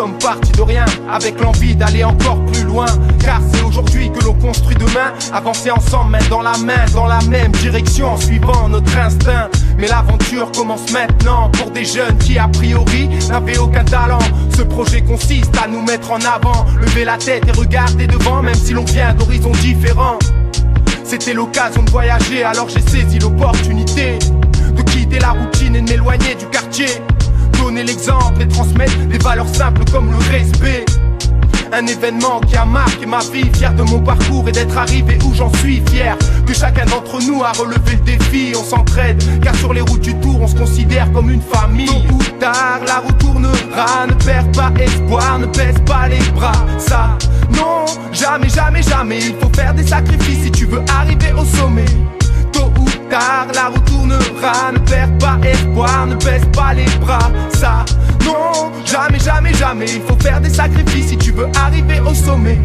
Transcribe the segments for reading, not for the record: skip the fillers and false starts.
sommes partis de rien, avec l'envie d'aller encore plus loin. Car c'est aujourd'hui que l'on construit demain. Avancer ensemble, main dans la main, dans la même direction, en suivant notre instinct. Mais l'aventure commence maintenant pour des jeunes qui a priori n'avaient aucun talent. Ce projet consiste à nous mettre en avant, lever la tête et regarder devant, même si l'on vient d'horizons différents. C'était l'occasion de voyager, alors j'ai saisi l'opportunité de quitter la routine et de m'éloigner du quartier. Donner l'exemple et transmettre des valeurs simples comme le respect. Un événement qui a marqué ma vie, fier de mon parcours et d'être arrivé où j'en suis fier. Que chacun d'entre nous a relevé le défi, on s'entraide, car sur les routes du Tour on se considère comme une famille. Tôt ou tard la route tournera, ne perds pas espoir, ne baisse pas les bras. Ça, non, jamais, jamais, jamais, il faut faire des sacrifices si tu veux arriver au sommet. Tôt ou tard la route tournera, ne perds pas espoir, ne baisse pas les bras. Ça, non, jamais, jamais, jamais, il faut faire des sacrifices si tu veux arriver au sommet.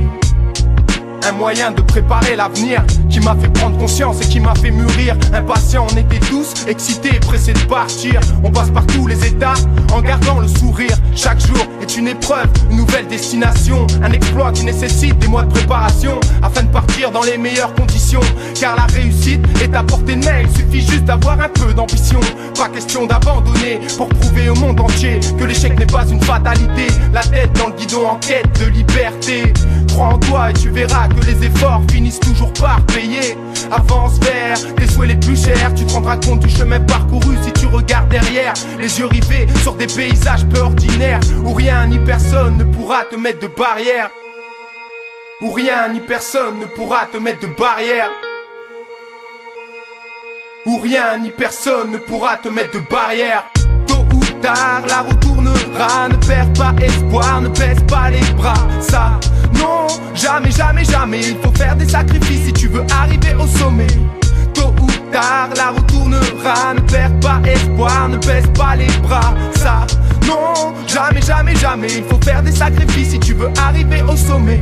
Un moyen de préparer l'avenir qui m'a fait prendre conscience et qui m'a fait mûrir. Impatient, on était tous excités, pressés de partir. On passe par tous les états en gardant le sourire. Chaque jour est une épreuve, une nouvelle destination. Un exploit qui nécessite des mois de préparation afin de partir dans les meilleures conditions. Car la réussite est à portée de main, il suffit juste d'avoir un peu d'ambition. Pas question d'abandonner pour prouver au monde entier que l'échec n'est pas une fatalité. La tête dans le guidon en quête de liberté. Crois en toi et tu verras que les efforts finissent toujours par payer. Avance vers tes souhaits les plus chers, tu te rendras compte du chemin parcouru si tu regardes derrière. Les yeux rivés sur des paysages peu ordinaires, où rien ni personne ne pourra te mettre de barrière. Où rien ni personne ne pourra te mettre de barrière. Où rien ni personne ne pourra te mettre de barrière. Tôt ou tard la route tournera, ne perds pas espoir, ne baisse pas les bras. Ça, non, jamais, jamais, jamais, il faut faire des sacrifices si tu veux arriver au sommet. Tôt ou tard la route tournera, ne perds pas espoir, ne baisse pas les bras. Ça, non, jamais, jamais, jamais, il faut faire des sacrifices si tu veux arriver au sommet.